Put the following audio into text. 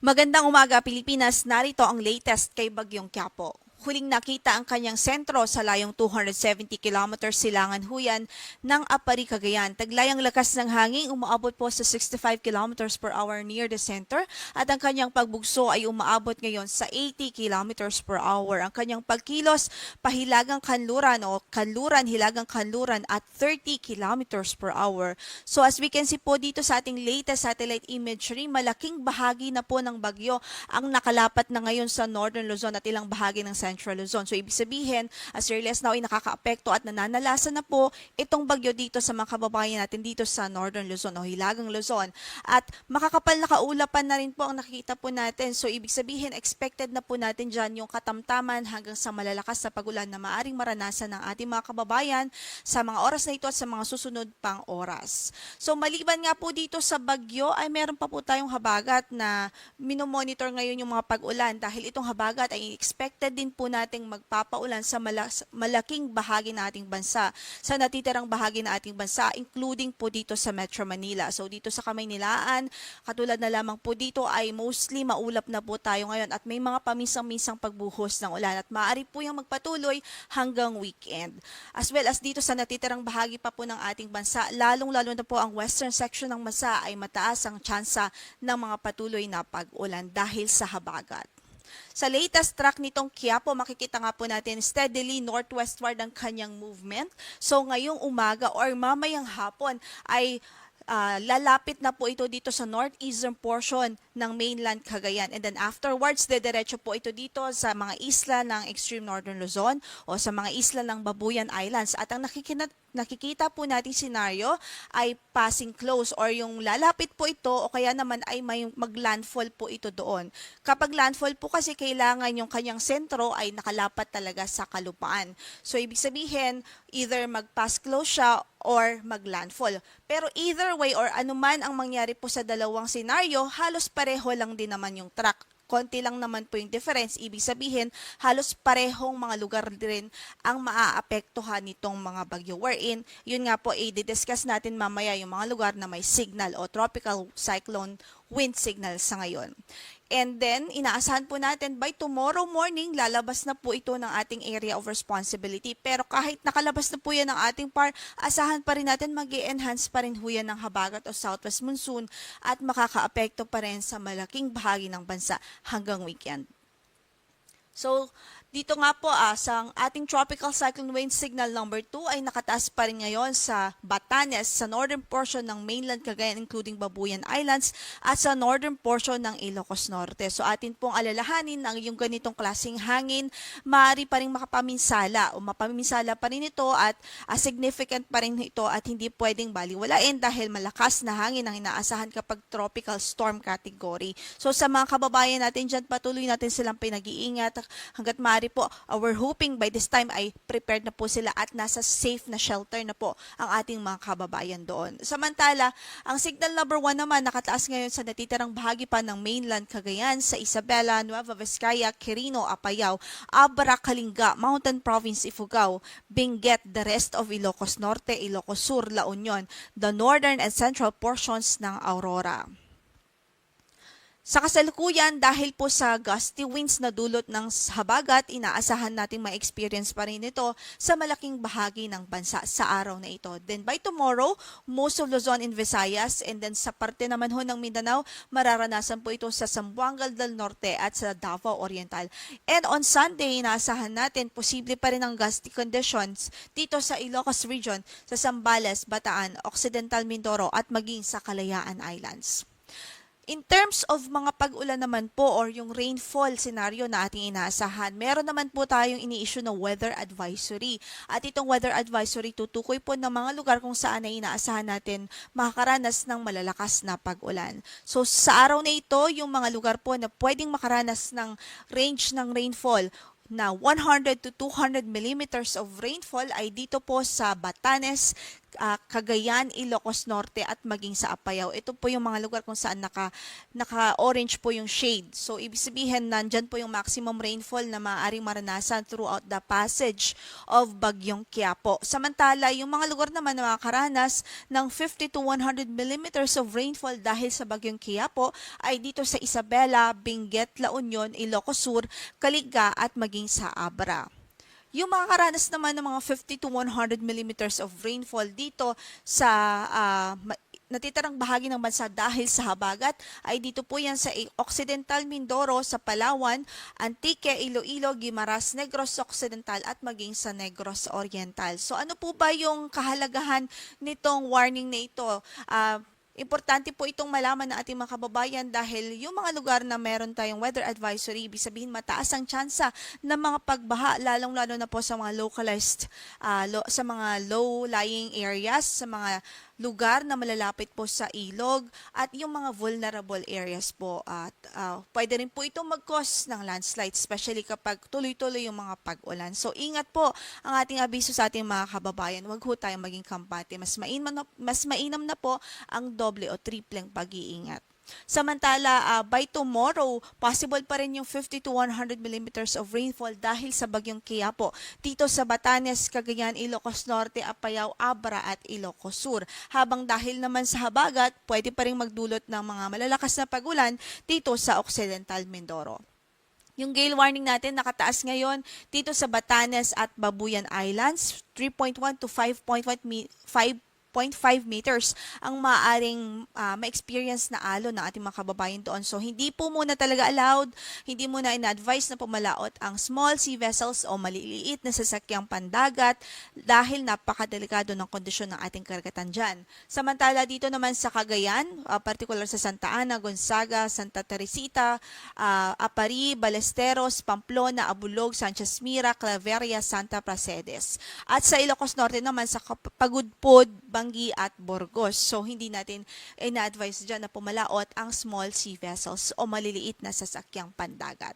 Magandang umaga, Pilipinas. Narito ang latest kay Bagyong Quiapo. Huling nakita ang kanyang sentro sa layong 270 kilometers silangan huyan ng Apari, Cagayan. Taglayang lakas ng hangin umaabot po sa 65 kilometers per hour near the center at ang kanyang pagbugso ay umaabot ngayon sa 80 kilometers per hour. Ang kanyang pagkilos pahilagang kanluran o kanluran, hilagang kanluran at 30 kilometers per hour. So as we can see po dito sa ating latest satellite imagery, malaking bahagi na po ng bagyo ang nakalapat na ngayon sa Northern Luzon at ilang bahagi ng Central Luzon. So ibig sabihin, as early as now ay nakakaapekto at nananalasan na po itong bagyo dito sa mga kababayan natin dito sa Northern Luzon o Hilagang Luzon. At makakapal na kaulapan na rin po ang nakikita po natin. So ibig sabihin, expected na po natin dyan yung katamtaman hanggang sa malalakas na pagulan na maaring maranasan ng ating mga kababayan sa mga oras na ito at sa mga susunod pang oras. So maliban nga po dito sa bagyo ay meron pa po tayong habagat na minomonitor ngayon yung mga pag-ulan dahil itong habagat ay expected din po nating magpapaulan sa malaking bahagi ng ating bansa, sa natitirang bahagi ng ating bansa, including po dito sa Metro Manila. So dito sa Kamaynilaan, katulad na lamang po dito ay mostly maulap na po tayo ngayon at may mga paminsang-minsang pagbuhos ng ulan at maaari po yung magpatuloy hanggang weekend. As well as dito sa natitirang bahagi pa po ng ating bansa, lalong-lalo na po ang western section ng bansa ay mataas ang tsansa ng mga patuloy na pag-ulan dahil sa habagat. Sa latest track nitong Quiapo, makikita nga po natin steadily northwestward ang kanyang movement. So ngayong umaga or mamayang hapon ay lalapit na po ito dito sa northeastern portion ng mainland Cagayan. And then afterwards, dediretso po ito dito sa mga isla ng extreme northern Luzon o sa mga isla ng Babuyan Islands. At ang nakikita po nating senaryo ay passing close or yung lalapit po ito o kaya naman ay may maglandfall po ito doon. Kapag landfall po kasi kailangan yung kanyang sentro ay nakalapat talaga sa kalupaan. So ibig sabihin, either mag-pass close siya or maglandfall. Pero either way or anuman ang mangyari po sa dalawang senaryo, halos pareho lang din naman yung track. Konti lang naman po yung difference. Ibig sabihin, halos parehong mga lugar din ang maaapektuhan nitong mga bagyo. Wherein, yun nga po, i-discuss natin mamaya yung mga lugar na may signal o tropical cyclone wind signal sa ngayon. And then, inaasahan po natin by tomorrow morning, lalabas na po ito ng ating area of responsibility. Pero kahit nakalabas na po yan ng ating asahan pa rin natin mag-i-enhance pa rin ho yan ng habagat o southwest monsoon at makakaapekto pa rin sa malaking bahagi ng bansa hanggang weekend. So, dito nga po sa ating tropical cyclone wind signal number 2 ay nakataas pa rin ngayon sa Batanes, sa northern portion ng mainland Cagayan including Babuyan Islands at sa northern portion ng Ilocos Norte. So atin pong alalahanin ang yung ganitong klaseng hangin, maaari pa rin makapaminsala o mapaminsala pa rin ito at significant pa rin ito at hindi pwedeng baliwalain dahil malakas na hangin ang inaasahan kapag tropical storm category. So sa mga kababayan natin dyan, patuloy natin silang pinag-iingat hanggat maaari po, we're hoping by this time ay prepared na po sila at nasa safe na shelter na po ang ating mga kababayan doon. Samantala, ang signal number 1 naman nakataas ngayon sa natitirang bahagi pa ng mainland Cagayan sa Isabela, Nueva Vizcaya, Quirino, Apayao, Abra, Kalinga, Mountain Province, Ifugao, Benguet, the rest of Ilocos Norte, Ilocos Sur, La Union, the northern and central portions ng Aurora. Sa kasalukuyan, dahil po sa gusty winds na dulot ng habagat, inaasahan nating ma-experience pa rin ito sa malaking bahagi ng bansa sa araw na ito. Then by tomorrow, most of Luzon and Visayas and then sa parte naman ho ng Mindanao, mararanasan po ito sa Zamboanga del Norte at sa Davao Oriental. And on Sunday, inaasahan natin posible pa rin ang gusty conditions dito sa Ilocos Region, sa Zambales, Bataan, Occidental Mindoro at maging sa Kalayaan Islands. In terms of mga pag-ulan naman po or yung rainfall scenario na ating inaasahan, meron naman po tayong ini-issue na weather advisory. At itong weather advisory tutukoy po ng mga lugar kung saan ay inaasahan natin makakaranas ng malalakas na pag-ulan. So sa araw na ito, yung mga lugar po na pwedeng makaranas ng range ng rainfall na 100 to 200 millimeters of rainfall ay dito po sa Batanes, Cagayan, Ilocos Norte at maging sa Apayao. Ito po yung mga lugar kung saan naka-orange po yung shade. So, ibig sabihin, nandyan po yung maximum rainfall na maaaring maranasan throughout the passage of Bagyong Quiapo. Samantala, yung mga lugar naman na makakaranas ng 50 to 100 millimeters of rainfall dahil sa Bagyong Quiapo ay dito sa Isabela, Benguet, La Union, Ilocos Sur, Caliga at maging sa Abra. Yung makakaranas naman ng mga 50 to 100 millimeters of rainfall dito sa natitirang bahagi ng bansa dahil sa habagat ay dito po yan sa Occidental Mindoro, sa Palawan, Antique, Iloilo, Guimaras, Negros Occidental at maging sa Negros Oriental. So ano po ba yung kahalagahan nitong warning na ito? Importante po itong malaman ng ating mga kababayan dahil yung mga lugar na meron tayong weather advisory, ibig sabihin mataas ang tsansa ng mga pagbaha, lalong-lalo na po sa mga localized, sa mga low-lying areas, sa mga lugar na malalapit po sa ilog at yung mga vulnerable areas po. At pwede rin po itong mag-cause ng landslide, especially kapag tuloy-tuloy yung mga pag-ulan. So ingat po ang ating abiso sa ating mga kababayan. Huwag ho tayong maging kampante. Mas mainam na po ang doble o tripleng pag-iingat. Samantala, by tomorrow, possible pa rin yung 50 to 100 millimeters of rainfall dahil sa Bagyong Quiapo dito sa Batanes, Cagayan, Ilocos Norte, Apayao, Abra at Ilocos Sur. Habang dahil naman sa habagat, pwede pa rin magdulot ng mga malalakas na pag-ulan dito sa Occidental Mindoro. Yung gale warning natin nakataas ngayon dito sa Batanes at Babuyan Islands, 3.1 to 5.5 meters ang maaaring ma-experience na alon ng ating mga kababayan doon. So, hindi po muna talaga allowed, hindi muna ina-advise na pumalaot ang small sea vessels o maliliit na sasakyang pandagat dahil napakadelikado ng kondisyon ng ating karagatan dyan. Samantala, dito naman sa Cagayan, particular sa Santa Ana, Gonzaga, Santa Teresita, Apari, Balesteros, Pamplona, Abulog, Sanchez Mira, Claveria, Santa Pracedes. At sa Ilocos Norte naman sa Pagudpod, Bangi at Burgos. So, hindi natin ina-advise dyan na pumalaot ang small sea vessels o maliliit na sasakyang pandagat.